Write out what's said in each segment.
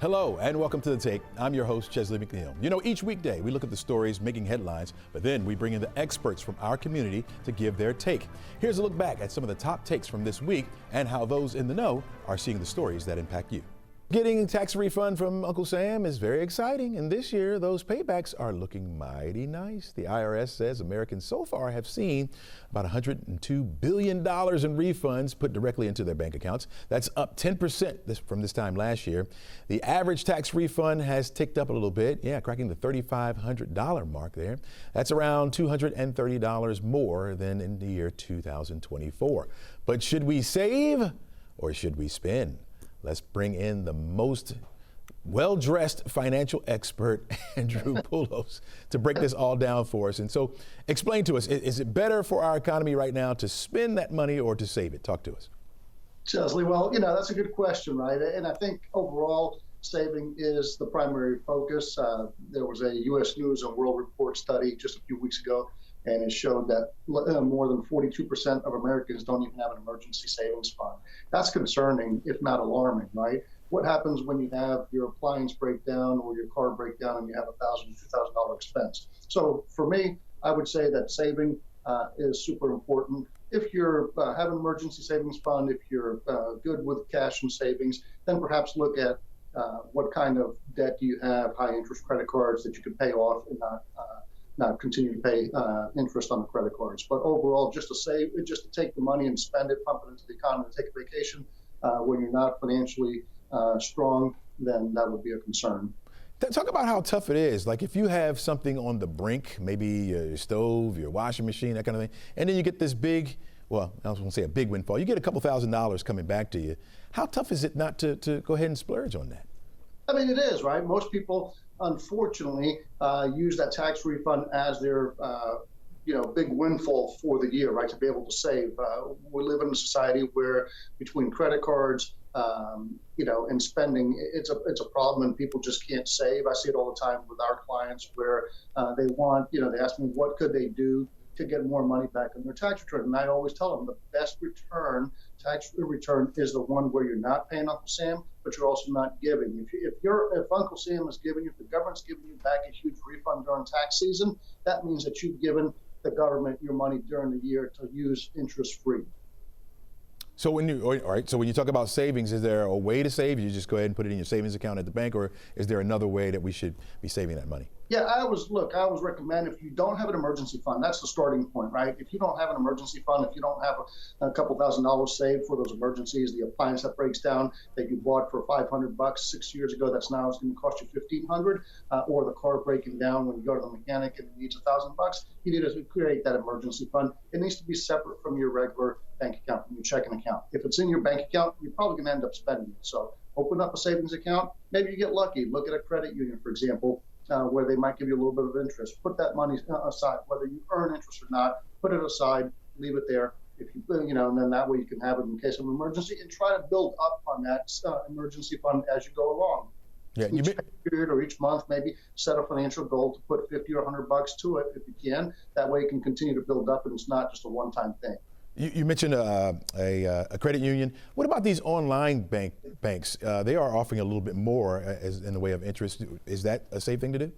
Hello and welcome to The Take. I'm your host, Chesley McNeil. You know, each weekday we look at the stories making headlines, but then we bring in the experts from our community to give their take. Here's a look back at some of the top takes from this week and how those in the know are seeing the stories that impact you. Getting tax refund from Uncle Sam is very exciting, and this year those paybacks are looking mighty nice. The IRS says Americans so far have seen about $102 billion in refunds put directly into their bank accounts. That's up 10% from this time last year. The average tax refund has ticked up a little bit, cracking the $3,500 mark there. That's around $230 more than in the year 2024. But should we save or should we spend? Let's bring in the most well-dressed financial expert, Andrew Poulos, to break this all down for us. And so explain to us, is it better for our economy right now to spend that money or to save it? Talk to us. Chesley, well, that's a good question, right? And I think overall, saving is the primary focus. There was a U.S. News and World Report study just a few weeks ago, and it showed that more than 42% of Americans don't even have an emergency savings fund. That's concerning, if not alarming, right? What happens when you have your appliance break down or your car break down and you have $1,000, $2,000 expense? So for me, I would say that saving is super important. If you have an emergency savings fund, if you're good with cash and savings, then perhaps look at what kind of debt do you have, high interest credit cards that you can pay off and not continue to pay interest on the credit cards. But overall, just to save, just to take the money and spend it, pump it into the economy, take a vacation when you're not financially strong, then that would be a concern. Talk about how tough it is. Like if you have something on the brink, maybe your stove, your washing machine, that kind of thing, and then you get this big, well, I was going to say a big windfall. You get a couple $1,000s coming back to you. How tough is it not to go ahead and splurge on that? I mean, it is, right? Most people, unfortunately, use that tax refund as their, big windfall for the year, right? To be able to save. We live in a society where between credit cards, and spending, it's a problem, and people just can't save. I see it all the time with our clients where they want, they ask me what could they do to get more money back on their tax return. And I always tell them the best tax return is the one where you're not paying Uncle Sam, but you're also not giving. If Uncle Sam is giving you, if the government's giving you back a huge refund during tax season, that means that you've given the government your money during the year to use interest-free. So when you talk about savings, is there a way to save? You just go ahead and put it in your savings account at the bank, or is there another way that we should be saving that money? Yeah, I always recommend if you don't have an emergency fund, that's the starting point, right? If you don't have an emergency fund, if you don't have a couple $1,000s saved for those emergencies, the appliance that breaks down that you bought for $500 6 years ago, that's now going to cost you $1,500, or the car breaking down when you go to the mechanic and it needs $1,000, you need to create that emergency fund. It needs to be separate from your regular bank account, from your checking account. If it's in your bank account, you're probably going to end up spending it. So open up a savings account. Maybe you get lucky. Look at a credit union, for example, where they might give you a little bit of interest. Put that money aside, whether you earn interest or not. Put it aside, leave it there. If you, and then that way you can have it in case of an emergency, and try to build up on that emergency fund as you go along. Yeah, each period or each month, maybe set a financial goal to put $50 or $100 to it if you can. That way you can continue to build up, and it's not just a one-time thing. You mentioned a credit union. What about these online banks? They are offering a little bit more in the way of interest. Is that a safe thing to do?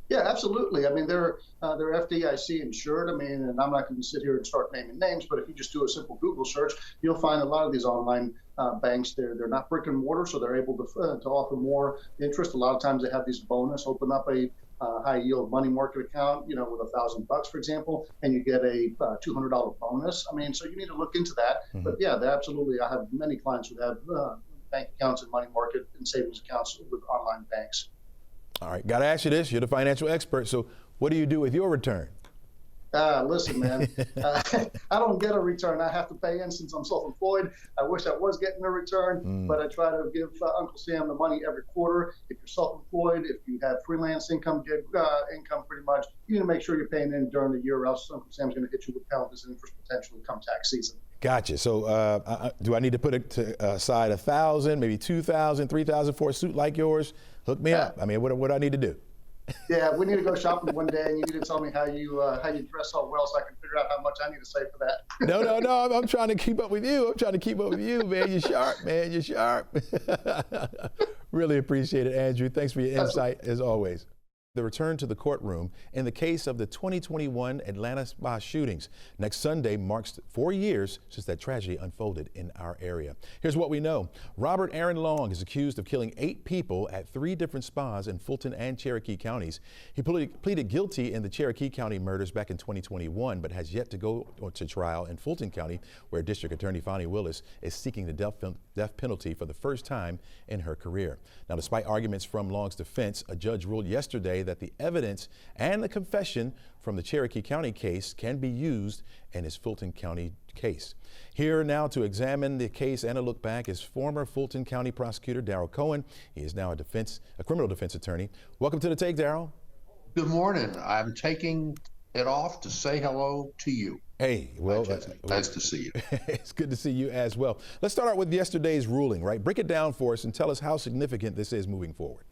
Yeah, absolutely. I mean, they're FDIC insured. I mean, and I'm not going to sit here and start naming names, but if you just do a simple Google search, you'll find a lot of these online banks. They're not brick and mortar, so they're able to offer more interest. A lot of times they have these bonus. Open up a high yield money market account, with $1,000, for example, and you get a $200 bonus. I mean, so you need to look into that. Mm-hmm. But yeah, absolutely. I have many clients who have bank accounts and money market and savings accounts with online banks. All right, got to ask you this. You're the financial expert. So what do you do with your return? Listen, man, I don't get a return. I have to pay in since I'm self-employed. I wish I was getting a return, but I try to give Uncle Sam the money every quarter. If you're self-employed, if you have freelance income, income pretty much, you need to make sure you're paying in during the year, or else Uncle Sam's going to hit you with penalties and interest potentially come tax season. Gotcha. So do I need to put aside $1,000, maybe $2,000, $3,000 for a suit like yours? Hook me up. I mean, what do I need to do? Yeah, we need to go shopping one day, and you need to tell me how you dress so well, so I can figure out how much I need to save for No, that. no, no. I'm trying to keep up with you. I'm trying to keep up with you, man. You're sharp, man. You're sharp. Really appreciate it, Andrew. Thanks for your insight, as always. The return to the courtroom in the case of the 2021 Atlanta spa shootings. Next Sunday marks 4 years since that tragedy unfolded in our area. Here's what we know. Robert Aaron Long is accused of killing 8 people at 3 different spas in Fulton and Cherokee counties. He pleaded guilty in the Cherokee County murders back in 2021, but has yet to go to trial in Fulton County, where District Attorney Fonnie Willis is seeking the death penalty for the first time in her career. Now, despite arguments from Long's defense, a judge ruled yesterday that the evidence and the confession from the Cherokee County case can be used in his Fulton County case. Here now to examine the case and a look back is former Fulton County prosecutor Darrell Cohen. He is now a criminal defense attorney. Welcome to the Take, Darrell. Good morning. I'm taking it off to say hello to you. Hey, well, nice to see you. It's good to see you as well. Let's start out with yesterday's ruling, right? Break it down for us and tell us how significant this is moving forward.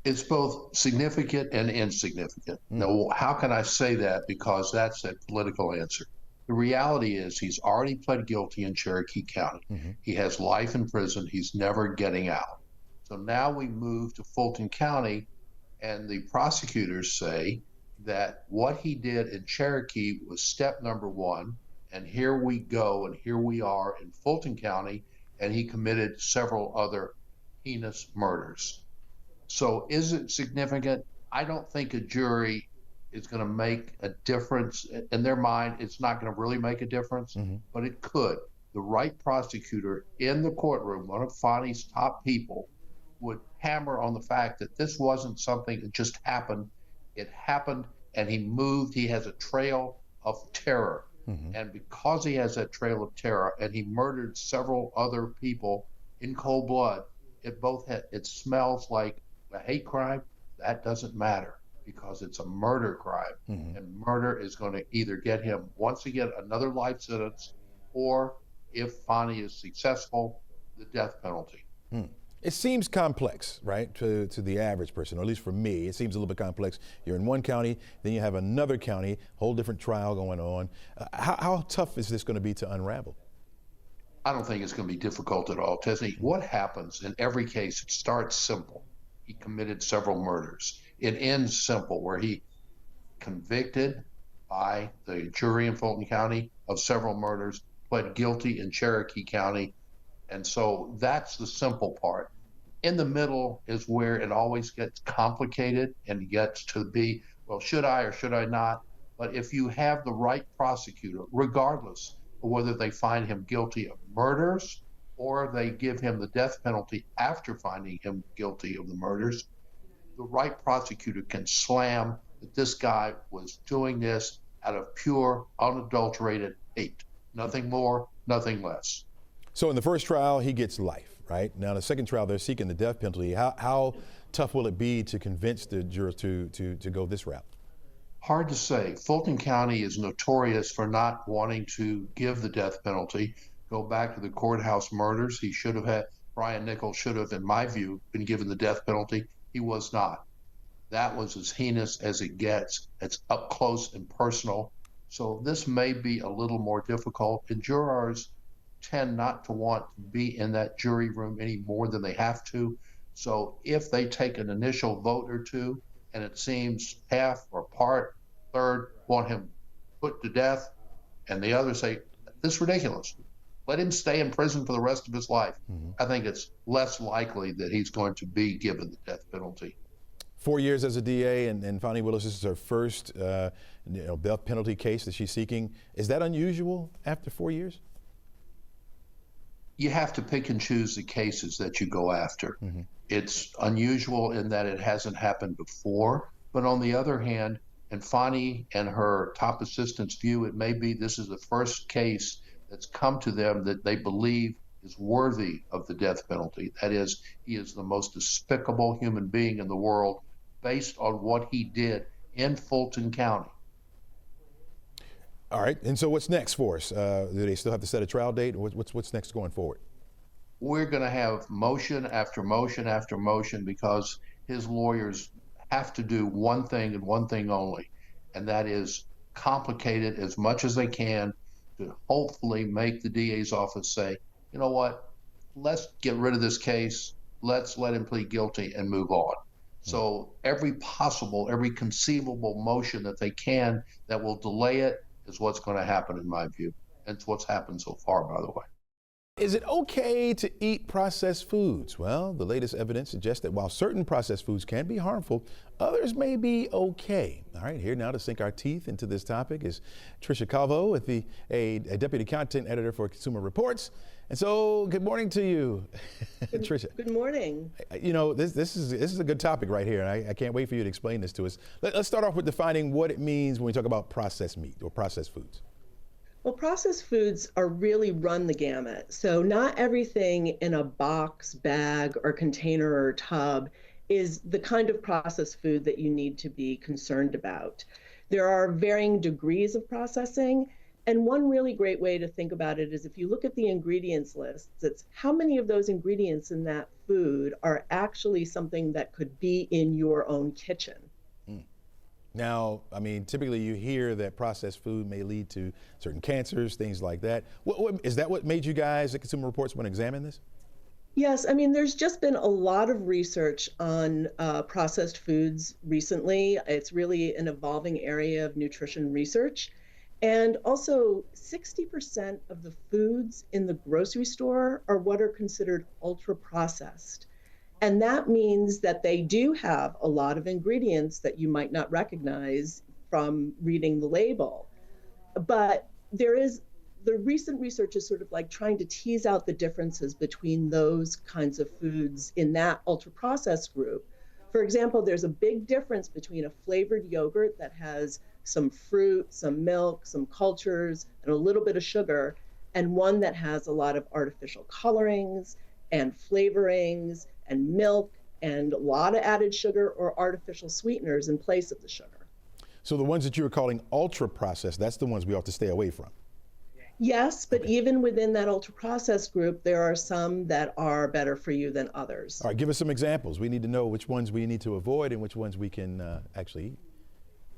It's both significant and insignificant. Now, how can I say that? Because that's a political answer. The reality is he's already pled guilty in Cherokee County. He has life in prison. He's never getting out. So now we move to Fulton County, and the prosecutors say that what he did in Cherokee was step number 1, and here we go, and here we are in Fulton County, and he committed several other heinous murders. So is it significant? I don't think a jury is going to make a difference. In their mind, it's not going to really make a difference, but it could. The right prosecutor in the courtroom, one of Fonnie's top people, would hammer on the fact that this wasn't something that just happened. It happened, and he moved. He has a trail of terror. And because he has that trail of terror, and he murdered several other people in cold blood, it smells like a hate crime. That doesn't matter because it's a murder crime. And murder is going to either get him, once again, another life sentence, or if Fonnie is successful, the death penalty. It seems complex, right, to the average person, or at least for me, it seems a little bit complex. You're in one county, then you have another county, whole different trial going on. How tough is this going to be to unravel? I don't think it's going to be difficult at all, Tesney. What happens in every case, it starts simple. He committed several murders. It ends simple, where he convicted by the jury in Fulton County of several murders, pled guilty in Cherokee County. And so that's the simple part. In the middle is where it always gets complicated and gets to be, well, should I or should I not? But if you have the right prosecutor, regardless of whether they find him guilty of murders or they give him the death penalty after finding him guilty of the murders, the right prosecutor can slam that this guy was doing this out of pure, unadulterated hate. Nothing more, nothing less. So in the first trial, he gets life, right? Now, the second trial, they're seeking the death penalty. How tough will it be to convince the jurors to go this route? Hard to say. Fulton County is notorious for not wanting to give the death penalty. Go back to the courthouse murders. Brian Nichols should have, in my view, been given the death penalty. He was not. That was as heinous as it gets. It's up close and personal. So this may be a little more difficult, and jurors tend not to want to be in that jury room any more than they have to. So if they take an initial vote or two and it seems half or part, third want him put to death, and the others say, this is ridiculous, let him stay in prison for the rest of his life, I think it's less likely that he's going to be given the death penalty. 4 years as a DA, and Fonnie Willis, this is her first death penalty case that she's seeking. Is that unusual after 4 years? You have to pick and choose the cases that you go after. It's unusual in that it hasn't happened before, but on the other hand, in Fonnie and her top assistant's view, it may be this is the first case that's come to them that they believe is worthy of the death penalty. That is, he is the most despicable human being in the world based on what he did in Fulton County. All right, and so what's next for us? Do they still have to set a trial date? What's next going forward? We're going to have motion after motion after motion because his lawyers have to do one thing and one thing only, and that is complicate it as much as they can to hopefully make the DA's office say, you know what, let's get rid of this case, let's let him plead guilty and move on. So every conceivable motion that they can that will delay it is what's going to happen in my view. And it's what's happened so far, by the way. Is it okay to eat processed foods? Well, the latest evidence suggests that while certain processed foods can be harmful, others may be okay. All right, here now to sink our teeth into this topic is Tricia Calvo, with a deputy content editor for Consumer Reports. And so, good morning to you, Tricia. Good morning. You know, this is a good topic right here, and I can't wait for you to explain this to us. Let's start off with defining what it means when we talk about processed meat or processed foods. Well, processed foods are really run the gamut. So not everything in a box, bag, or container or tub is the kind of processed food that you need to be concerned about. There are varying degrees of processing. And one really great way to think about it is if you look at the ingredients lists, it's how many of those ingredients in that food are actually something that could be in your own kitchen. Now, I mean, typically you hear that processed food may lead to certain cancers, things like that. Is that what made you guys at Consumer Reports want to examine this? Yes, I mean, there's just been a lot of research on processed foods recently. It's really an evolving area of nutrition research. And also, 60% of the foods in the grocery store are what are considered ultra processed. And that means that they do have a lot of ingredients that you might not recognize from reading the label. But the recent research is sort of like trying to tease out the differences between those kinds of foods in that ultra processed group. For example, there's a big difference between a flavored yogurt that has some fruit, some milk, some cultures, and a little bit of sugar, and one that has a lot of artificial colorings and flavorings and milk and a lot of added sugar or artificial sweeteners in place of the sugar. So the ones that you were calling ultra processed, that's the ones we ought to stay away from. Yes, but even within that ultra processed group, there are some that are better for you than others. All right, give us some examples. We need to know which ones we need to avoid and which ones we can actually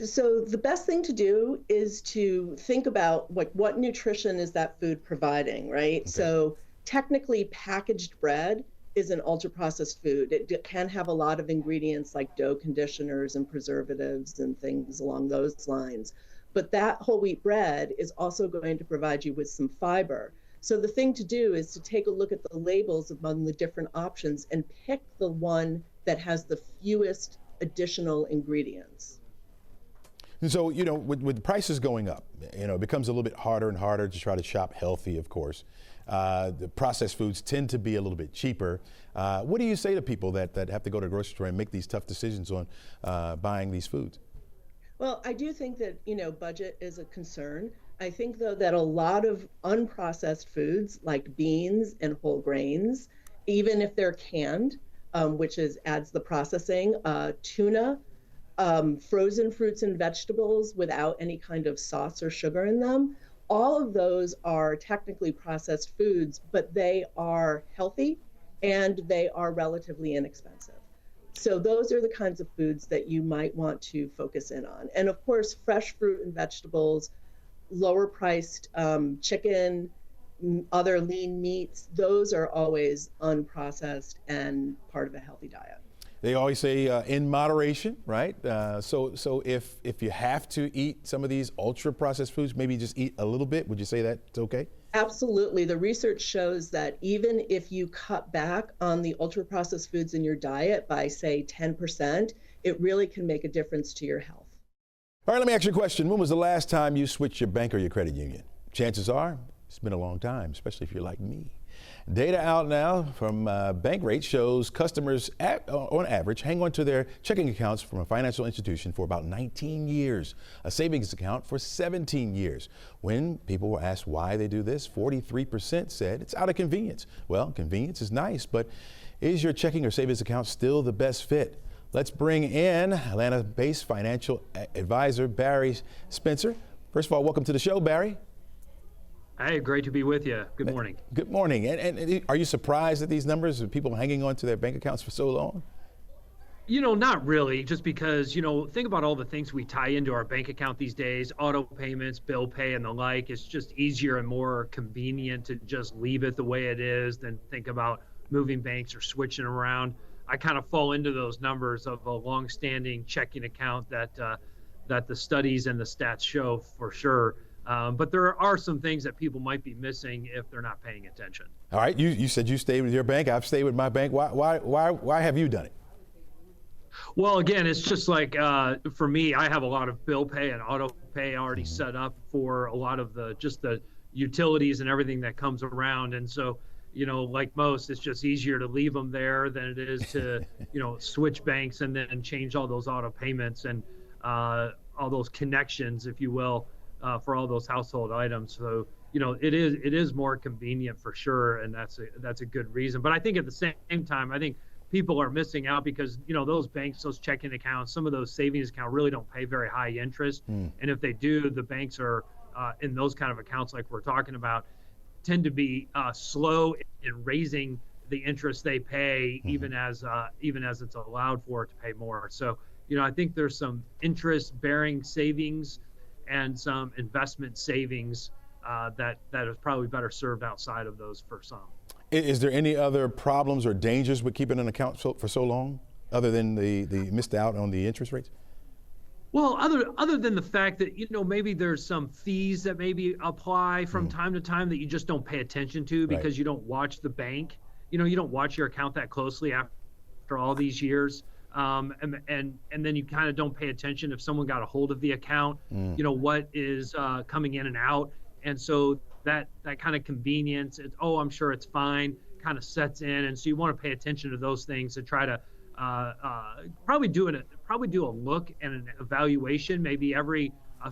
eat. So the best thing to do is to think about what nutrition is that food providing, right? Okay. So technically packaged bread is an ultra-processed food. It can have a lot of ingredients like dough conditioners and preservatives and things along those lines. But that whole wheat bread is also going to provide you with some fiber. So the thing to do is to take a look at the labels among the different options and pick the one that has the fewest additional ingredients. And so, you know, with prices going up, you know, it becomes a little bit harder and harder to try to shop healthy, of course. The processed foods tend to be a little bit cheaper. What do you say to people that have to go to the grocery store and make these tough decisions on buying these foods? Well, I do think that, you know, budget is a concern. I think, though, that a lot of unprocessed foods like beans and whole grains, even if they're canned, which adds the processing, tuna, frozen fruits and vegetables without any kind of sauce or sugar in them, all of those are technically processed foods, but they are healthy and they are relatively inexpensive. So those are the kinds of foods that you might want to focus in on. And of course, fresh fruit and vegetables, lower priced chicken, other lean meats, those are always unprocessed and part of a healthy diet. They always say in moderation, right? So if you have to eat some of these ultra processed foods, maybe just eat a little bit. Would you say that's okay? Absolutely. The research shows that even if you cut back on the ultra processed foods in your diet by, say, 10%, it really can make a difference to your health. All right, let me ask you a question. When was the last time you switched your bank or your credit union? Chances are it's been a long time, especially if you're like me. Data out now from Bankrate shows customers on average hang on to their checking accounts from a financial institution for about 19 years, a savings account for 17 years. When people were asked why they do this, 43% said it's out of convenience. Well, convenience is nice, but is your checking or savings account still the best fit? Let's bring in Atlanta-based financial advisor Barry Spencer. First of all, welcome to the show, Barry. Hey, great to be with you. Good morning. Good morning. And are you surprised at these numbers of people hanging on to their bank accounts for so long? Not really, just because, think about all the things we tie into our bank account these days, auto payments, bill pay, and the like. It's just easier and more convenient to just leave it the way it is than think about moving banks or switching around. I kind of fall into those numbers of a long-standing checking account that the studies and the stats show for sure. But there are some things that people might be missing if they're not paying attention. All right, you said you stayed with your bank. I've stayed with my bank. Why have you done it? Well, again, it's just like for me, I have a lot of bill pay and auto pay already set up for a lot of the utilities and everything that comes around. And so, like most, it's just easier to leave them there than it is to, switch banks and then change all those auto payments and all those connections, if you will, for all those household items. So, it is more convenient for sure, and that's a good reason. But I think at the same time, I think people are missing out because those banks, those checking accounts, some of those savings accounts really don't pay very high interest. And if they do, the banks are in those kind of accounts like we're talking about tend to be slow in raising the interest they pay, even as it's allowed for it to pay more. So I think there's some interest bearing savings and some investment savings that is probably better served outside of those for some. Is there any other problems or dangers with keeping an account for so long, other than the missed out on the interest rates? Well, other than the fact that maybe there's some fees that maybe apply from time to time that you just don't pay attention to because you don't watch the bank. You don't watch your account that closely after all these years, and then you kind of don't pay attention if someone got a hold of the account. What is coming in and out, and so that kind of convenience, I'm sure it's fine, kind of sets in, and so you want to pay attention to those things and try to probably do a look and an evaluation. Maybe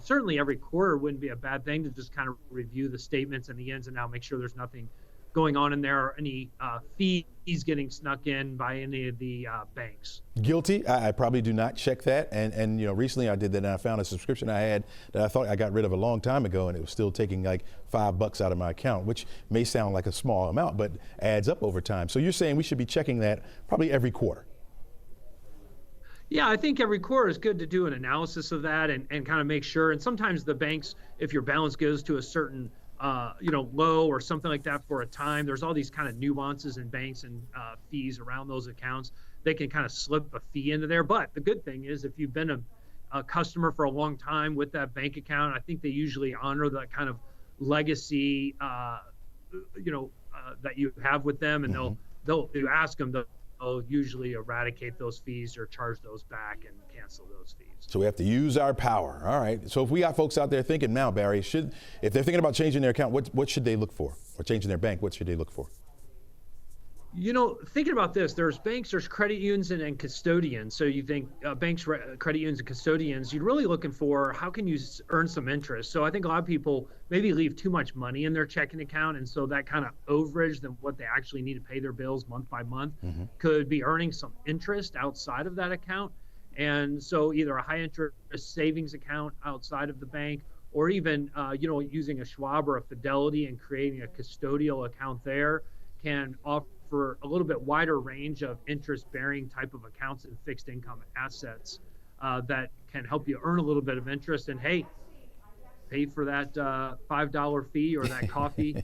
certainly every quarter wouldn't be a bad thing to just kind of review the statements and the ins and outs, make sure there's nothing going on in there or any fees getting snuck in by any of the banks. Guilty. I probably do not check that. And recently I did that, and I found a subscription I had that I thought I got rid of a long time ago, and it was still taking like $5 out of my account, which may sound like a small amount, but adds up over time. So you're saying we should be checking that probably every quarter? Yeah, I think every quarter is good to do an analysis of that and kind of make sure. And sometimes the banks, if your balance goes to a certain low or something like that for a time, there's all these kind of nuances in banks and fees around those accounts. They can kind of slip a fee into there. But the good thing is if you've been a customer for a long time with that bank account, I think they usually honor that kind of legacy, that you have with them, and they'll you ask them, they'll usually eradicate those fees or charge those back and cancel those fees. So we have to use our power. All right. So if we got folks out there thinking now, Barry, if they're thinking about changing their account, what should they look for? Or changing their bank, what should they look for? Thinking about this, there's banks, there's credit unions and custodians. So you think banks, credit unions and custodians, you're really looking for how can you earn some interest. So I think a lot of people maybe leave too much money in their checking account. And so that kind of overage than what they actually need to pay their bills month by month could be earning some interest outside of that account. And so either a high interest savings account outside of the bank, or even, using a Schwab or a Fidelity and creating a custodial account there can offer a little bit wider range of interest-bearing type of accounts and fixed income assets that can help you earn a little bit of interest. And hey, pay for that $5 fee or that coffee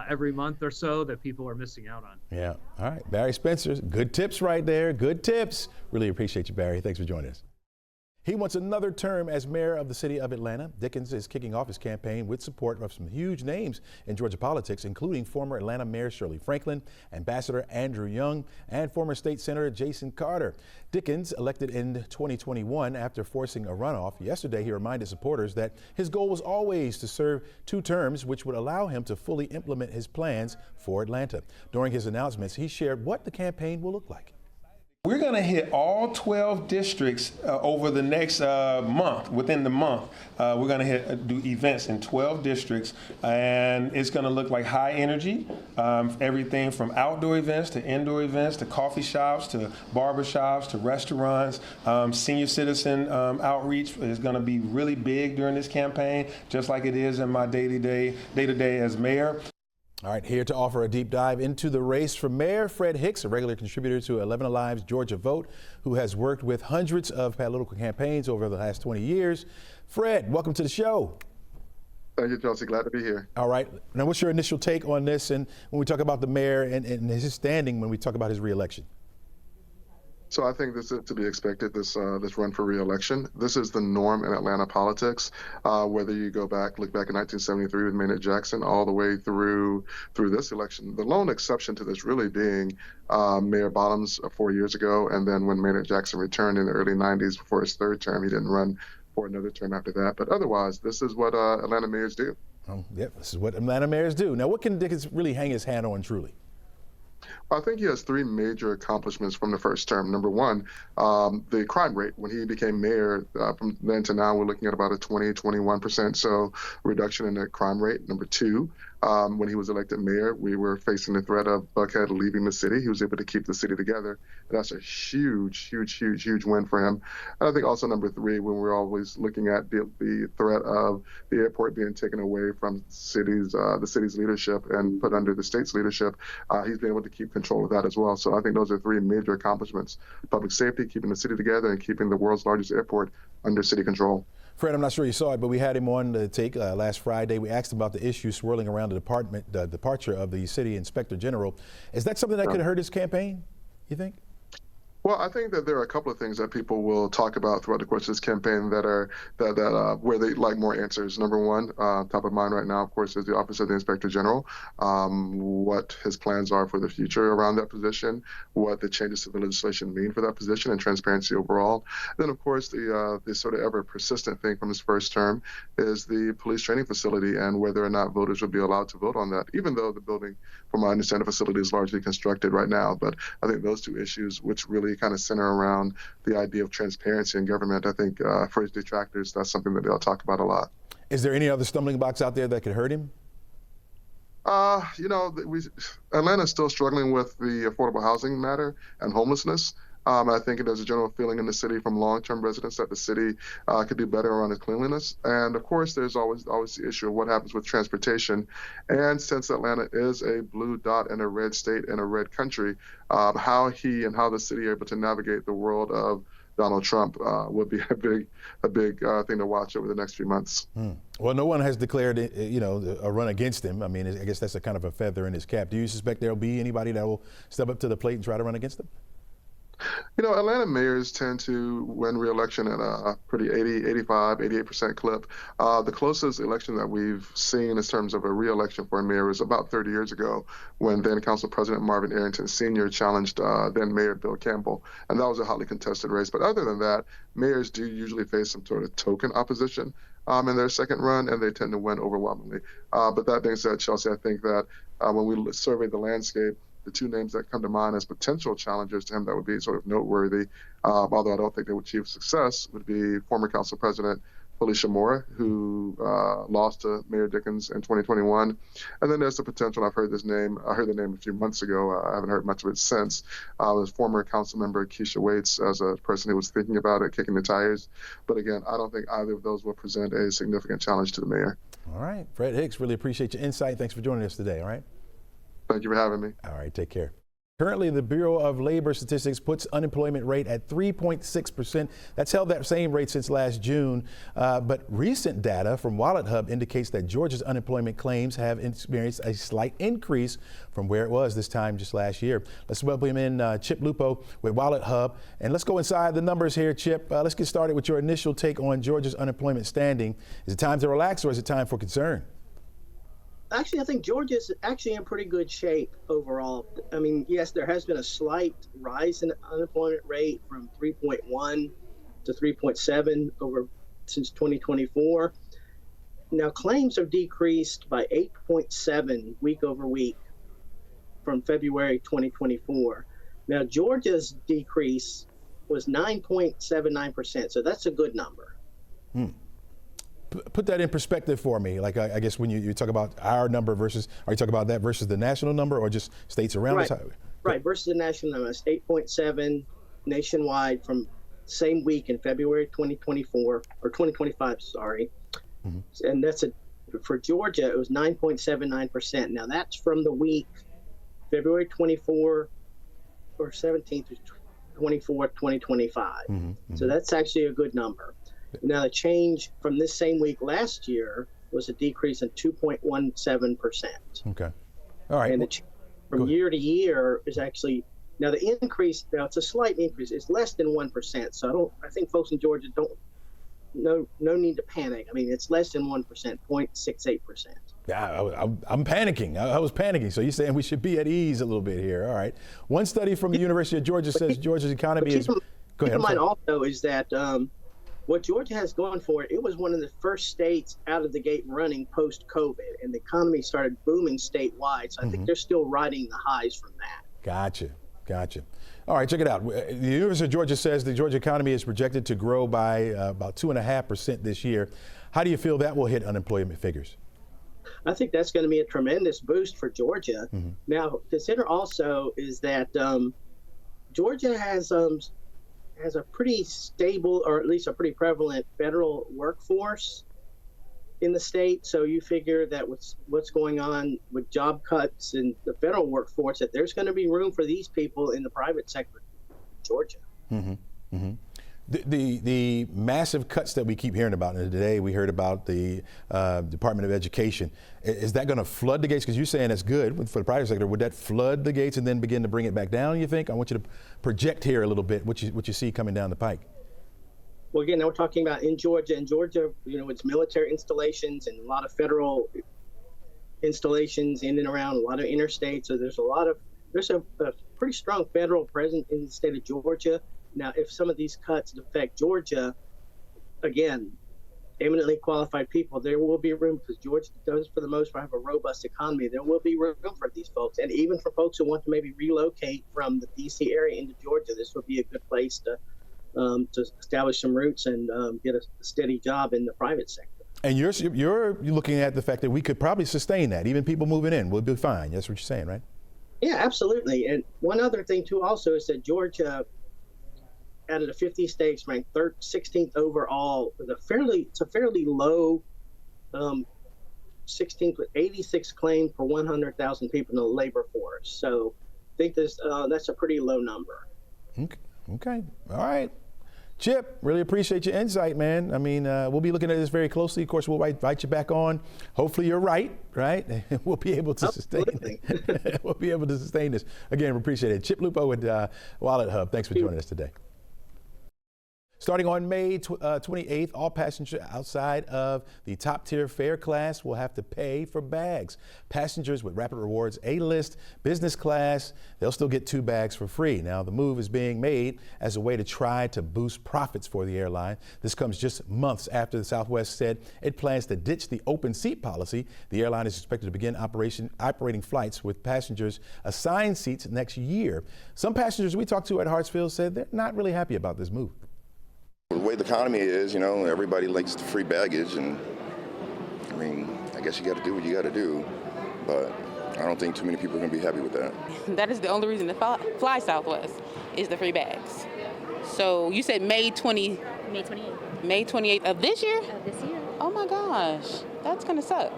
every month or so that people are missing out on. Yeah. All right. Barry Spencer, good tips right there. Good tips. Really appreciate you, Barry. Thanks for joining us. He wants another term as mayor of the city of Atlanta. Dickens is kicking off his campaign with support of some huge names in Georgia politics, including former Atlanta Mayor Shirley Franklin, Ambassador Andrew Young, and former State Senator Jason Carter. Dickens, elected in 2021 after forcing a runoff, yesterday he reminded supporters that his goal was always to serve 2 terms, which would allow him to fully implement his plans for Atlanta. During his announcements, he shared what the campaign will look like. We're going to hit all 12 districts over the next month. Within the month, we're going to do events in 12 districts, and it's going to look like high energy, everything from outdoor events to indoor events to coffee shops to barber shops to restaurants. Senior citizen outreach is going to be really big during this campaign, just like it is in my day-to-day as mayor. All right, here to offer a deep dive into the race for mayor, Fred Hicks, a regular contributor to 11Alive's Georgia Vote, who has worked with hundreds of political campaigns over the last 20 years. Fred, welcome to the show. Thank you, Chelsea. Glad to be here. All right. Now, what's your initial take on this, and when we talk about the mayor and his standing when we talk about his reelection? So I think this is to be expected, this run for re-election. This is the norm in Atlanta politics, whether you look back in 1973 with Maynard Jackson all the way through this election. The lone exception to this really being Mayor Bottoms 4 years ago, and then when Maynard Jackson returned in the early 90s for his third term, he didn't run for another term after that. But otherwise, this is what Atlanta mayors do. Yep, this is what Atlanta mayors do. Now, what can Dickens really hang his hat on truly? I think he has three major accomplishments from the first term. Number one, the crime rate. When he became mayor, from then to now, we're looking at about a 21% so reduction in the crime rate. Number two, when he was elected mayor, we were facing the threat of Buckhead leaving the city. He was able to keep the city together. And that's a huge win for him. And I think also number three, when we're always looking at the threat of the airport being taken away from the city's leadership and put under the state's leadership, he's been able to keep control of that as well. So I think those are three major accomplishments: public safety, keeping the city together, and keeping the world's largest airport under city control. Fred, I'm not sure you saw it, but we had him on the take last Friday. We asked him about the issue swirling around the departure of the city inspector general. Is that something that could hurt his campaign, you think? Well, I think that there are a couple of things that people will talk about throughout the course of this campaign that where they like more answers. Number one, top of mind right now, of course, is the Office of the Inspector General. What his plans are for the future around that position, what the changes to the legislation mean for that position, and transparency overall. Then, of course, the sort of ever persistent thing from his first term is the police training facility and whether or not voters will be allowed to vote on that, even though the building, from my understanding, the facility is largely constructed right now. But I think those two issues, which really kind of center around the idea of transparency in government, I think for his detractors, that's something that they'll talk about a lot. Is there any other stumbling blocks out there that could hurt him? Atlanta's still struggling with the affordable housing matter and homelessness. I think there's a general feeling in the city from long-term residents that the city could do better around its cleanliness. And of course, there's always the issue of what happens with transportation. And since Atlanta is a blue dot in a red state in a red country, how he and how the city are able to navigate the world of Donald Trump would be a big thing to watch over the next few months. Well, no one has declared, a run against him. I mean, I guess that's a kind of a feather in his cap. Do you suspect there'll be anybody that will step up to the plate and try to run against him? Atlanta mayors tend to win re-election at a pretty 88% clip. The closest election that we've seen in terms of a re-election for a mayor was about 30 years ago when then Council President Marvin Arrington Sr. challenged then Mayor Bill Campbell. And that was a hotly contested race. But other than that, mayors do usually face some sort of token opposition in their second run, and they tend to win overwhelmingly. But that being said, Chelsea, I think that when we survey the landscape, the two names that come to mind as potential challengers to him that would be sort of noteworthy, although I don't think they would achieve success, would be former Council President Felicia Mora, who lost to Mayor Dickens in 2021. And then there's the potential, I heard the name a few months ago, I haven't heard much of it since, was former council member Keisha Waits as a person who was thinking about it, kicking the tires. But again, I don't think either of those will present a significant challenge to the mayor. All right, Fred Hicks, really appreciate your insight. Thanks for joining us today, all right? Thank you for having me. All right, take care. Currently, the Bureau of Labor Statistics puts unemployment rate at 3.6%. That's held that same rate since last June. But recent data from Wallet Hub indicates that Georgia's unemployment claims have experienced a slight increase from where it was this time just last year. Let's welcome in Chip Lupo with Wallet Hub. And let's go inside the numbers here, Chip. Let's get started with your initial take on Georgia's unemployment standing. Is it time to relax or is it time for concern? Actually, I think Georgia's actually in pretty good shape overall. I mean, yes, there has been a slight rise in the unemployment rate from 3.1 to 3.7 since 2024. Now, claims have decreased by 8.7 week over week from February 2024. Now, Georgia's decrease was 9.79%, so that's a good number. Put that in perspective for me. Like, I guess when you talk about our number versus, are you talking about that versus the national number or just states around us? Right, versus the national number. It's 8.7 nationwide from same week in February 2024, or 2025, sorry. And that's a for Georgia, it was 9.79%. Now that's from the week February 24 or 17th to 24th, 2025. So that's actually a good number. Now the change from this same week last year was a decrease in 2.17%. Okay. All right. And from year to year is actually, now the increase, now it's a slight increase, it's less than 1%. So I think folks in Georgia no need to panic. I mean, it's less than 1%, 0.68%. Yeah, I'm panicking. I was panicking. So you're saying we should be at ease a little bit here. All right. One study from the University of Georgia says Georgia's economy is. Go ahead. Keep in mind also is that what Georgia has going for it, it was one of the first states out of the gate running post-COVID, and the economy started booming statewide. So I think they're still riding the highs from that. Gotcha. All right, check it out. The University of Georgia says the Georgia economy is projected to grow by about 2.5% this year. How do you feel that will hit unemployment figures? I think that's going to be a tremendous boost for Georgia. Now, consider also is that Georgia has a pretty stable, or at least a pretty prevalent federal workforce in the state. So you figure that with what's going on with job cuts in the federal workforce, that there's going to be room for these people in the private sector in Georgia. The massive cuts that we keep hearing about, and today we heard about the Department of Education, is that going to flood the gates? Because you're saying that's good for the private sector. Would that flood the gates and then begin to bring it back down, you think? I want you to project here a little bit what you see coming down the pike. Well, again, now we're talking about in Georgia. In Georgia, it's military installations and a lot of federal installations in and around a lot of interstate. So there's a pretty strong federal presence in the state of Georgia. Now, if some of these cuts affect Georgia, again, eminently qualified people, there will be room, because Georgia does, for the most part, have a robust economy. There will be room for these folks. And even for folks who want to maybe relocate from the D.C. area into Georgia, this would be a good place to establish some roots and get a steady job in the private sector. And you're looking at the fact that we could probably sustain that. Even people moving in will be fine. That's what you're saying, right? Yeah, absolutely. And one other thing, too, also is that Georgia, out of the 50 states, ranked 16th overall with it's a fairly low 16th with 86 claims per 100,000 people in the labor force. So I think that's a pretty low number. Okay. All right. Chip, really appreciate your insight, man. I mean, we'll be looking at this very closely. Of course, we'll invite you back on. Hopefully you're right? We'll be able to sustain it. We'll be able to sustain this. Again, we appreciate it. Chip Lupo with Wallet Hub. Thanks for joining us today. Starting on May 28th, all passengers outside of the top tier fare class will have to pay for bags. Passengers with Rapid Rewards A-List, business class, they'll still get 2 bags for free. Now, the move is being made as a way to try to boost profits for the airline. This comes just months after the Southwest said it plans to ditch the open seat policy. The airline is expected to begin operating flights with passengers assigned seats next year. Some passengers we talked to at Hartsfield said they're not really happy about this move. The way the economy is, everybody likes the free baggage, and I mean, I guess you got to do what you got to do, but I don't think too many people are going to be happy with that. That is the only reason to fly Southwest is the free bags. So you said May 28th. May 28th of this year? Of this year. Oh my gosh, that's going to suck.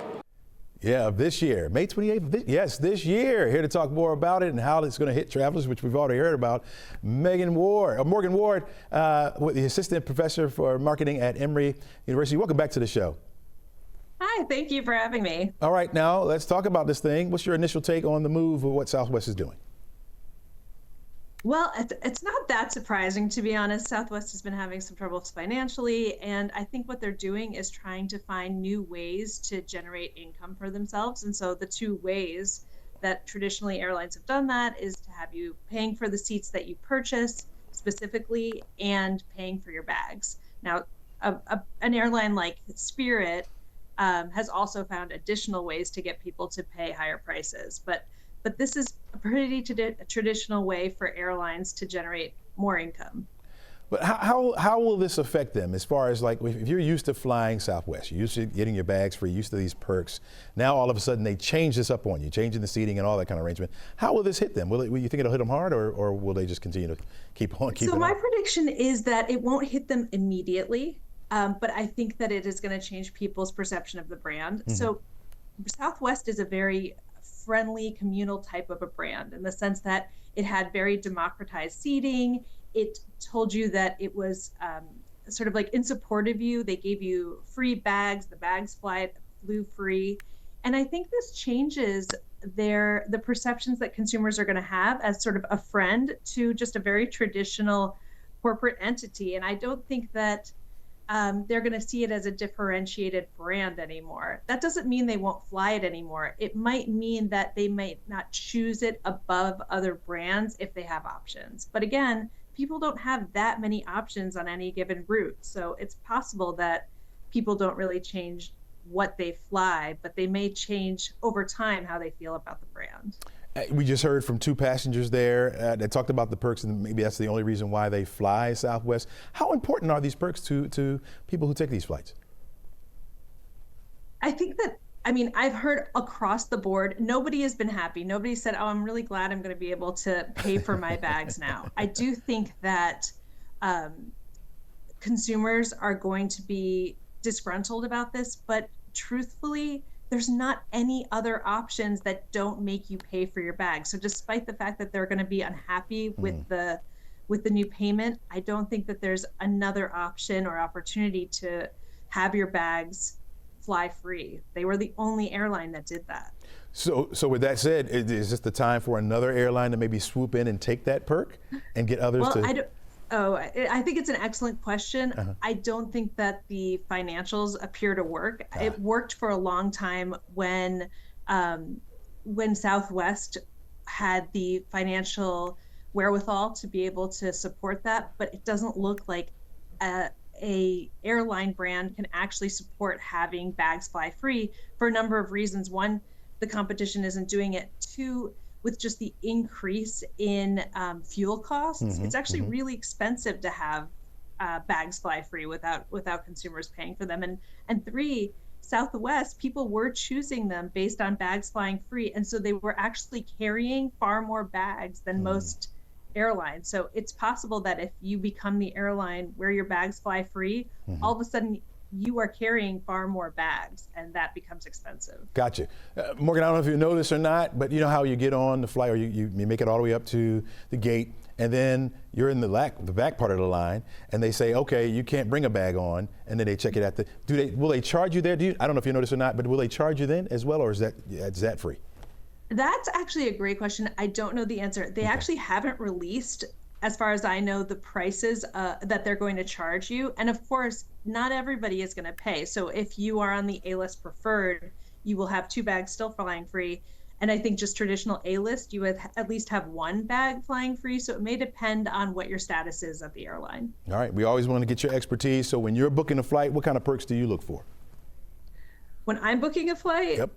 Yeah, of this year, May 28th, yes, this year. Here to talk more about it and how it's going to hit travelers, which we've already heard about, Morgan Ward, the assistant professor for marketing at Emory University. Welcome back to the show. Hi, thank you for having me. All right, now let's talk about this thing. What's your initial take on the move of what Southwest is doing? Well, it's not that surprising, to be honest. Southwest has been having some troubles financially, and I think what they're doing is trying to find new ways to generate income for themselves. And so the 2 ways that traditionally airlines have done that is to have you paying for the seats that you purchase specifically and paying for your bags. Now, an airline like Spirit has also found additional ways to get people to pay higher prices. But this is a pretty traditional way for airlines to generate more income. But how will this affect them as far as, like, if you're used to flying Southwest, you're used to getting your bags free, used to these perks, now all of a sudden they change this up on you, changing the seating and all that kind of arrangement. How will this hit them? Will you think it'll hit them hard, or will they just continue to keep on keeping on? So my prediction is that it won't hit them immediately. but I think that it is going to change people's perception of the brand. So Southwest is a very friendly communal type of a brand in the sense that it had very democratized seating. It told you that it was sort of like in support of you. They gave you free bags. The bags flew free. And I think this changes the perceptions that consumers are going to have as sort of a friend to just a very traditional corporate entity. And I don't think that they're going to see it as a differentiated brand anymore. That doesn't mean they won't fly it anymore. It might mean that they might not choose it above other brands if they have options. But again, people don't have that many options on any given route. So it's possible that people don't really change what they fly, but they may change over time how they feel about the brand. We just heard from two passengers there that talked about the perks, and maybe that's the only reason why they fly Southwest. How important are these perks to people who take these flights? I think that, I've heard across the board, nobody has been happy. Nobody said, oh, I'm really glad I'm going to be able to pay for my bags now. I do think that consumers are going to be disgruntled about this, but truthfully, there's not any other options that don't make you pay for your bag. So despite the fact that they're going to be unhappy with the new payment, I don't think that there's another option or opportunity to have your bags fly free. They were the only airline that did that. So with that said, is this the time for another airline to maybe swoop in and take that perk and get others to? I think it's an excellent question. I don't think that the financials appear to work. It worked for a long time when Southwest had the financial wherewithal to be able to support that, but it doesn't look like a airline brand can actually support having bags fly free for a number of reasons. One, the competition isn't doing it. Two, with just the increase in fuel costs, it's actually really expensive to have bags fly free without consumers paying for them. And three, Southwest, people were choosing them based on bags flying free, and so they were actually carrying far more bags than most airlines. So it's possible that if you become the airline where your bags fly free, all of a sudden you are carrying far more bags, and that becomes expensive. Gotcha. Morgan, I don't know if you know this or not, but you know how you get on the flight, or you make it all the way up to the gate, and then you're in the back part of the line, and they say, okay, you can't bring a bag on, and then they check it at will they charge you there? I don't know if you know this or not, but will they charge you then as well, or is that free? That's actually a great question. I don't know the answer. They actually haven't released, as far as I know, the prices that they're going to charge you. And of course, not everybody is going to pay. So if you are on the A-list preferred, you will have 2 bags still flying free. And I think just traditional A-list, you would at least have 1 bag flying free. So it may depend on what your status is at the airline. All right. We always want to get your expertise. So when you're booking a flight, what kind of perks do you look for? When I'm booking a flight? Yep.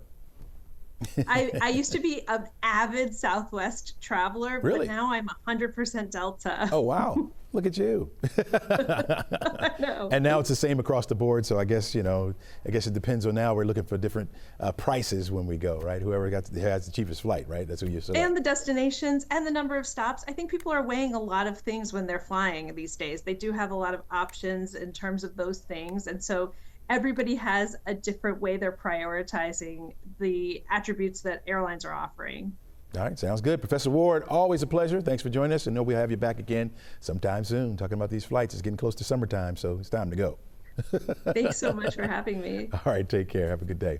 I used to be an avid Southwest traveler, really? But now I'm 100% Delta. Oh, wow. Look at you. I know. And now it's the same across the board. So I guess it depends on now. We're looking for different prices when we go, right? Whoever has the cheapest flight, right? That's who you select. And the destinations and the number of stops. I think people are weighing a lot of things when they're flying these days. They do have a lot of options in terms of those things. And so everybody has a different way they're prioritizing the attributes that airlines are offering. All right, sounds good. Professor Ward, always a pleasure. Thanks for joining us. And know we'll have you back again sometime soon talking about these flights. It's getting close to summertime, so it's time to go. Thanks so much for having me. All right, take care. Have a good day.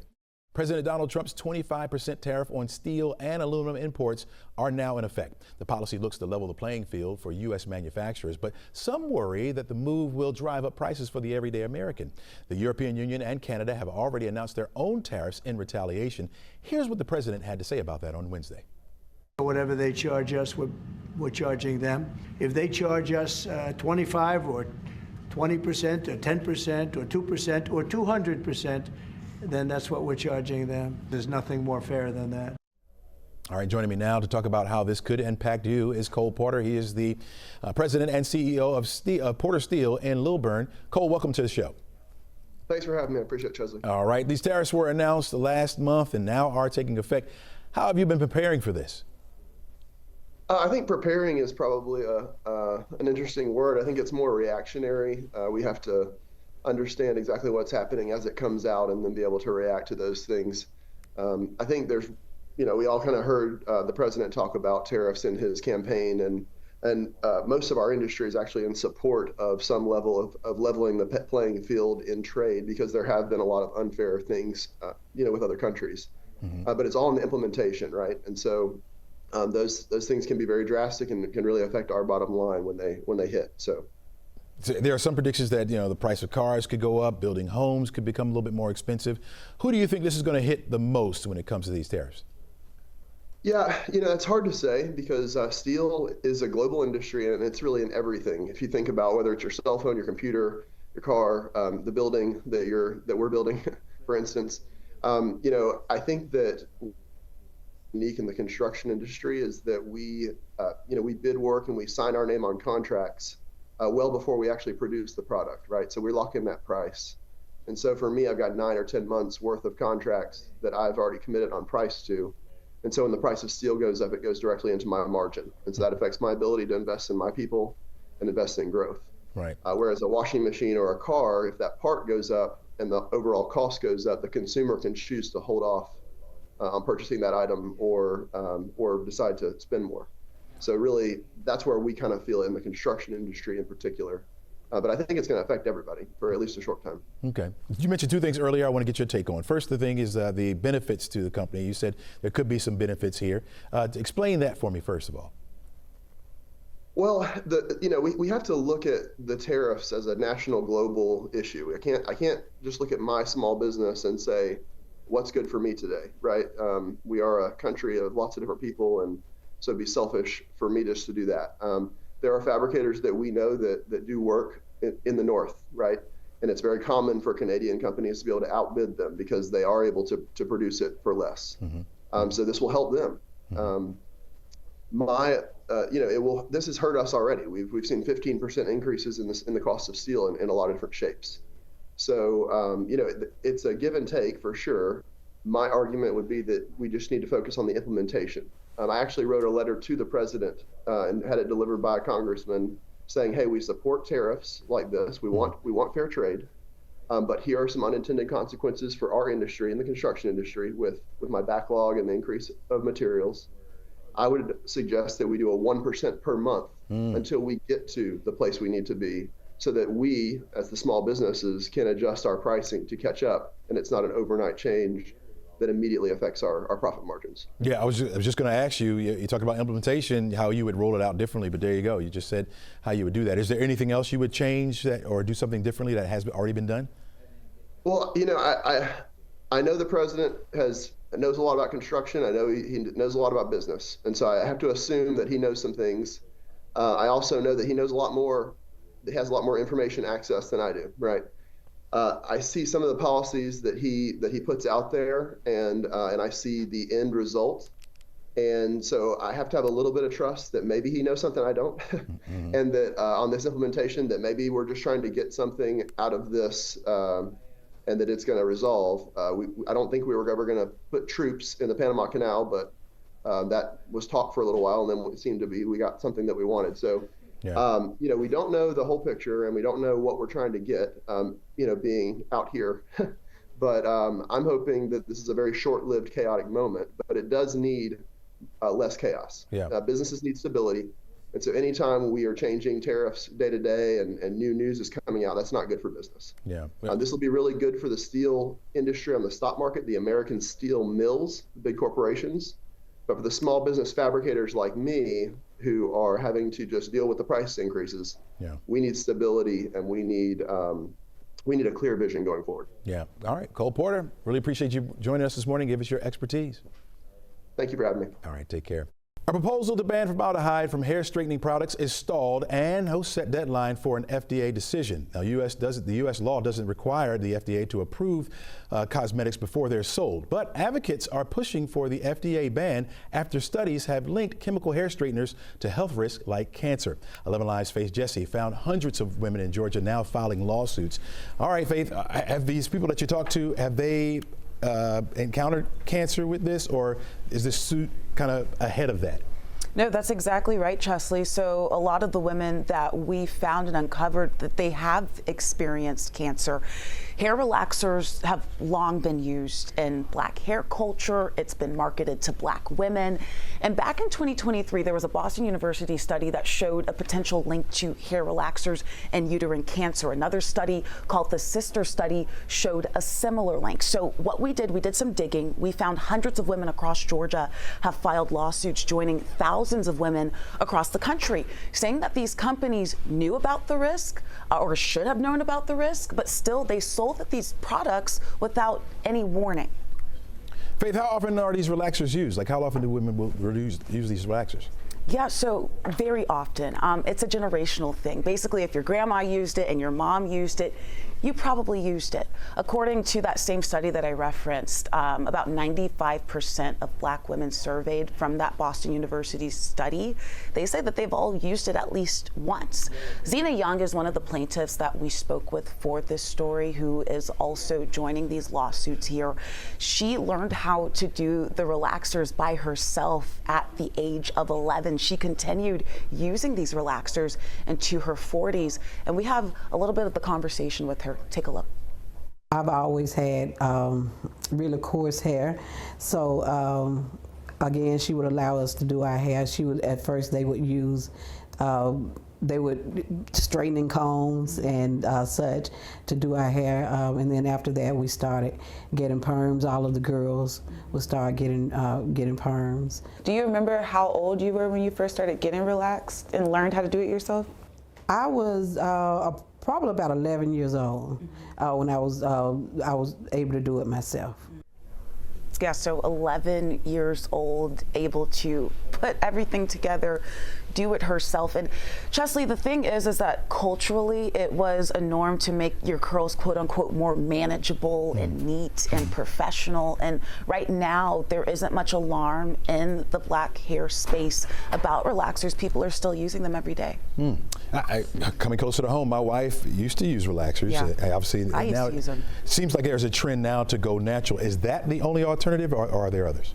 President Donald Trump's 25% tariff on steel and aluminum imports are now in effect. The policy looks to level the playing field for U.S. manufacturers, but some worry that the move will drive up prices for the everyday American. The European Union and Canada have already announced their own tariffs in retaliation. Here's what the president had to say about that on Wednesday. Whatever they charge us, we're charging them. If they charge us 25 or 20% or 10% or 2% or 200%, then that's what we're charging them. There's nothing more fair than that. All right, joining me now to talk about how this could impact you is Cole Porter. He is the president and CEO of Porter Steel in Lilburn. Cole, welcome to the show. Thanks for having me. I appreciate it, Chesley. All right, these tariffs were announced last month and now are taking effect. How have you been preparing for this? I think preparing is probably an interesting word. I think it's more reactionary. We have to understand exactly what's happening as it comes out, and then be able to react to those things. I think there's, we all kind of heard the president talk about tariffs in his campaign, and most of our industry is actually in support of some level of leveling the playing field in trade, because there have been a lot of unfair things, with other countries. But it's all in the implementation, right? And so those things can be very drastic and can really affect our bottom line when they hit. So there are some predictions that the price of cars could go up, building homes could become a little bit more expensive. Who do you think this is going to hit the most when it comes to these tariffs? Yeah, it's hard to say, because steel is a global industry, and it's really in everything. If you think about whether it's your cell phone, your computer, your car, the building that we're building, for instance, I think that unique in the construction industry is that we bid work and we sign our name on contracts well before we actually produce the product, right? So we lock in that price. And so for me, I've got 9 or 10 months worth of contracts that I've already committed on price to. And so when the price of steel goes up, it goes directly into my margin. And so that affects my ability to invest in my people and invest in growth. Right. Whereas a washing machine or a car, if that part goes up and the overall cost goes up, the consumer can choose to hold off on purchasing that item or decide to spend more. So really, that's where we kind of feel in the construction industry in particular. But I think it's going to affect everybody for at least a short time. Okay. You mentioned 2 things earlier I want to get your take on. First, the thing is the benefits to the company. You said there could be some benefits here. Explain that for me, first of all. Well, we have to look at the tariffs as a national, global issue. I can't just look at my small business and say, what's good for me today, right? We are a country of lots of different people, and so it'd be selfish for me just to do that. There are fabricators that we know that do work in the North, right? And it's very common for Canadian companies to be able to outbid them because they are able to produce it for less. So this will help them. This has hurt us already. We've seen 15% increases in the cost of steel in a lot of different shapes. So, it's a give and take for sure. My argument would be that we just need to focus on the implementation. I actually wrote a letter to the president and had it delivered by a congressman saying, hey, we support tariffs like this. We want fair trade. But here are some unintended consequences for our industry and the construction industry with my backlog and the increase of materials. I would suggest that we do a 1% per month until we get to the place we need to be, so that we, as the small businesses, can adjust our pricing to catch up, and it's not an overnight change that immediately affects our profit margins. Yeah, I was just going to ask you, you talked about implementation, how you would roll it out differently, but there you go. You just said how you would do that. Is there anything else you would change or do something differently that has already been done? Well, I know the president knows a lot about construction. I know he knows a lot about business. And so I have to assume that he knows some things. I also know that he knows a lot more, he has a lot more information access than I do, right? I see some of the policies that he puts out there, and I see the end result. And so I have to have a little bit of trust that maybe he knows something I don't, and that on this implementation that maybe we're just trying to get something out of this, and that it's going to resolve. I don't think we were ever going to put troops in the Panama Canal, but that was talked for a little while, and then it seemed to be we got something that we wanted. So, we don't know the whole picture, and we don't know what we're trying to get, being out here. But I'm hoping that this is a very short-lived, chaotic moment, but it does need less chaos. Businesses need stability. And so anytime we are changing tariffs day to day and new news is coming out, that's not good for business. This will be really good for the steel industry on the stock market, the American steel mills, the big corporations. But for the small business fabricators like me, who are having to just deal with the price increases, we need stability, and we need a clear vision going forward. All right, Cole Porter, really appreciate you joining us this morning. Give us your expertise. Thank you for having me. All right, take care. A proposal to ban formaldehyde from hair straightening products is stalled and no set deadline for an FDA decision. Now, the U.S. law doesn't require the FDA to approve cosmetics before they're sold, but advocates are pushing for the FDA ban after studies have linked chemical hair straighteners to health risks like cancer. 11Alive's Faith Jesse found hundreds of women in Georgia now filing lawsuits. All right, Faith, have these people that you talked to, have they encountered cancer with this, or is this suit kind of ahead of that? No, that's exactly right, Chesley. So a lot of the women that we found and uncovered that they have experienced cancer. Hair relaxers have long been used in Black hair culture. It's been marketed to Black women. And back in 2023, there was a Boston University study that showed a potential link to hair relaxers and uterine cancer. Another study called the Sister Study showed a similar link. So what we did some digging. We found hundreds of women across Georgia have filed lawsuits joining thousands of women across the country, saying that these companies knew about the risk or should have known about the risk, but still they sold these products without any warning. Faith, how often are these relaxers used? Like, how often do women use these relaxers? Yeah, so very often. It's a generational thing. Basically, if your grandma used it and your mom used it, you probably used it. According to that same study that I referenced, about 95% of Black women surveyed from that Boston University study, they say that they've all used it at least once. Zena Young is one of the plaintiffs that we spoke with for this story, who is also joining these lawsuits here. She learned how to do the relaxers by herself at the age of 11. She continued using these relaxers into her 40s, and we have a little bit of the conversation with her. Take a look. I've always had really coarse hair, so again, she would allow us to do our hair. She would, at first, they would use straightening combs and such to do our hair, and then after that, we started getting perms. All of the girls would start getting perms. Do you remember how old you were when you first started getting relaxed and learned how to do it yourself? I was probably about 11 years old when I was able to do it myself. Yeah, so 11 years old, able to put everything together, do it herself. And Chesley, the thing is that culturally it was a norm to make your curls quote unquote more manageable and neat and professional. And right now there isn't much alarm in the Black hair space about relaxers. People are still using them every day. Coming closer to home, my wife used to use relaxers. Yeah. Obviously, I used to use them. Seems like there's a trend now to go natural. Is that the only alternative, or are there others?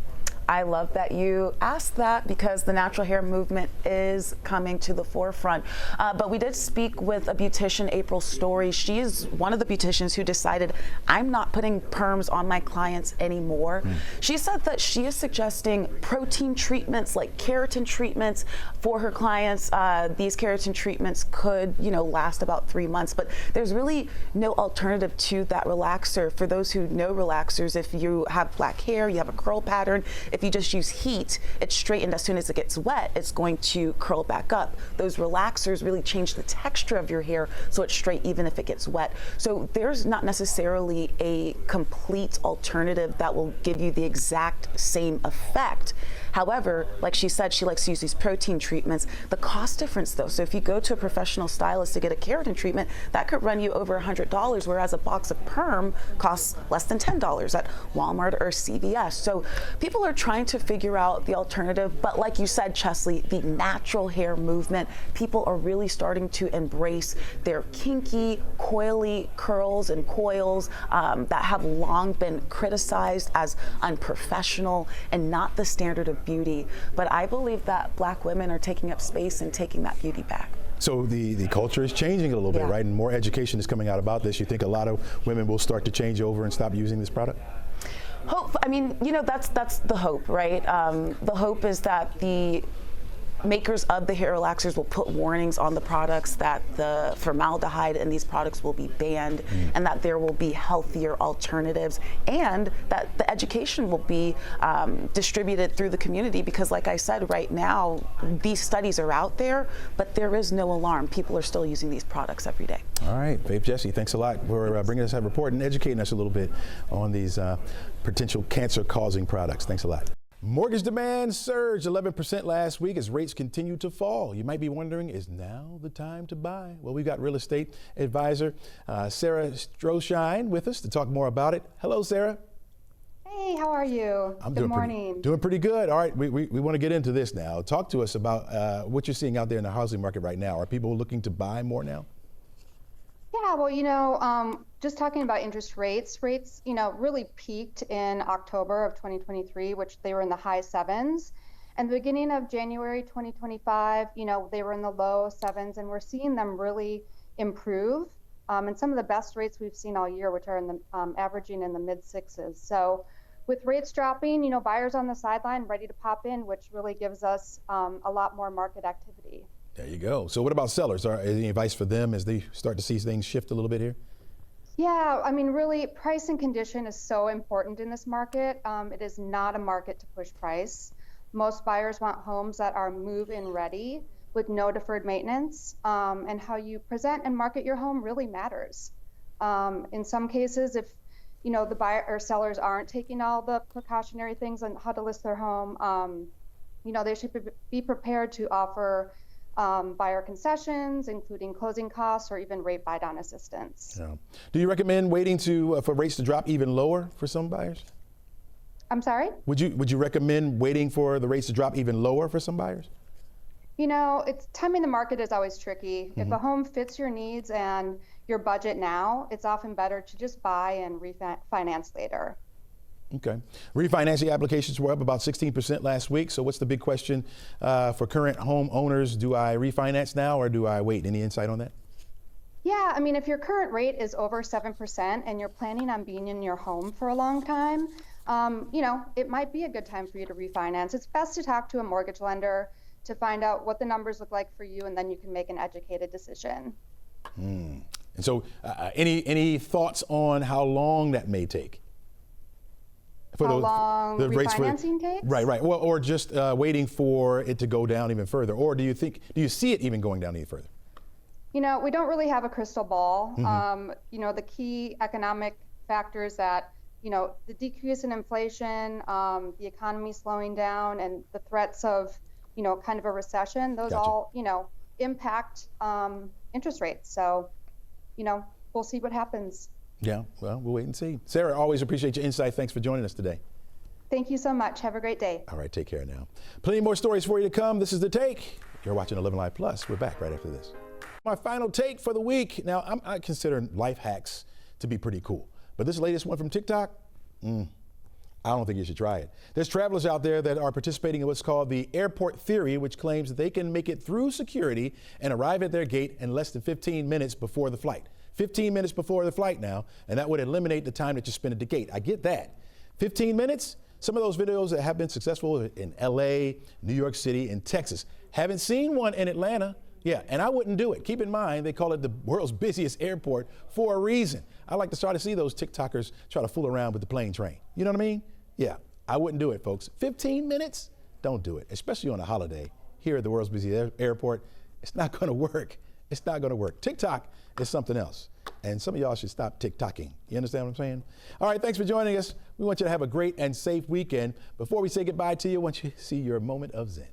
I love that you asked that, because the natural hair movement is coming to the forefront. But we did speak with a beautician, April Story. She is one of the beauticians who decided, I'm not putting perms on my clients anymore. She said that she is suggesting protein treatments, like keratin treatments for her clients. These keratin treatments could, last about 3 months, but there's really no alternative to that relaxer. For those who know relaxers, if you have Black hair, you have a curl pattern, if you just use heat, it's straightened. As soon as it gets wet, it's going to curl back up. Those relaxers really change the texture of your hair so it's straight even if it gets wet. So there's not necessarily a complete alternative that will give you the exact same effect. However, like she said, she likes to use these protein treatments. The cost difference though, so if you go to a professional stylist to get a keratin treatment, that could run you over $100, whereas a box of perm costs less than $10 at Walmart or CVS. So people are trying to figure out the alternative, but like you said, Chesley, the natural hair movement, people are really starting to embrace their kinky, coily curls and coils that have long been criticized as unprofessional and not the standard of beauty. But I believe that Black women are taking up space and taking that beauty back. So the culture is changing a little bit, right? And more education is coming out about this. You think a lot of women will start to change over and stop using this product? Hope. I mean, that's the hope, right? The hope is that the makers of the hair relaxers will put warnings on the products that the formaldehyde in these products will be banned, and that there will be healthier alternatives, and that the education will be distributed through the community, because like I said, right now these studies are out there, but there is no alarm. People are still using these products every day. All right, Faith Jesse, thanks a lot for bringing us that report and educating us a little bit on these potential cancer-causing products. Thanks a lot. Mortgage demand surged 11% last week as rates continue to fall. You might be wondering, is now the time to buy? Well, we've got real estate advisor Sarah Stroshine with us to talk more about it. Hello, Sarah. Hey, how are you? Good morning. Doing pretty good. All right, we want to get into this now. Talk to us about what you're seeing out there in the housing market right now. Are people looking to buy more now? Yeah, well, just talking about interest rates, really peaked in October of 2023, which they were in the high sevens. And the beginning of January 2025, they were in the low 7s, and we're seeing them really improve. And some of the best rates we've seen all year, which are in the averaging in the mid 6s. So with rates dropping, buyers on the sideline ready to pop in, which really gives us a lot more market activity. There you go. So what about sellers? Any advice for them as they start to see things shift a little bit here? Yeah, I mean, really, price and condition is so important in this market. It is not a market to push price. Most buyers want homes that are move-in ready with no deferred maintenance, and how you present and market your home really matters. In some cases, if the buyer or sellers aren't taking all the precautionary things on how to list their home, they should be prepared to offer buyer concessions, including closing costs or even rate buy-down assistance. Yeah. Do you recommend waiting for rates to drop even lower for some buyers? I'm sorry? Would you recommend waiting for the rates to drop even lower for some buyers? It's timing the market is always tricky. If a home fits your needs and your budget now, it's often better to just buy and refinance later. Okay. Refinancing applications were up about 16% last week. So what's the big question for current home owners? Do I refinance now or do I wait? Any insight on that? Yeah, I mean, if your current rate is over 7% and you're planning on being in your home for a long time, it might be a good time for you to refinance. It's best to talk to a mortgage lender to find out what the numbers look like for you, and then you can make an educated decision. And so any thoughts on how long that may take? How long refinancing takes? Right. Well, or just waiting for it to go down even further. Or do you see it even going down any further? We don't really have a crystal ball. The key economic factors that, the decrease in inflation, the economy slowing down, and the threats of, kind of a recession, those all, impact interest rates. So, we'll see what happens. Yeah, well, we'll wait and see. Sarah, always appreciate your insight. Thanks for joining us today. Thank you so much. Have a great day. All right, take care now. Plenty more stories for you to come. This is The Take. You're watching 11Alive Plus. We're back right after this. My final take for the week. Now, I consider life hacks to be pretty cool. But this latest one from TikTok, I don't think you should try it. There's travelers out there that are participating in what's called the airport theory, which claims that they can make it through security and arrive at their gate in less than 15 minutes before the flight. 15 minutes before the flight now, and that would eliminate the time that you spend at the gate. I get that. 15 minutes? Some of those videos that have been successful in LA, New York City, and Texas. Haven't seen one in Atlanta. Yeah, and I wouldn't do it. Keep in mind, they call it the world's busiest airport for a reason. I like to start to see those TikTokers try to fool around with the plane train. You know what I mean? Yeah, I wouldn't do it, folks. 15 minutes? Don't do it, especially on a holiday here at the world's busiest airport. It's not going to work. It's not going to work. TikTok is something else. And some of y'all should stop TikToking. You understand what I'm saying? All right, thanks for joining us. We want you to have a great and safe weekend. Before we say goodbye to you, I want you to see your moment of Zen.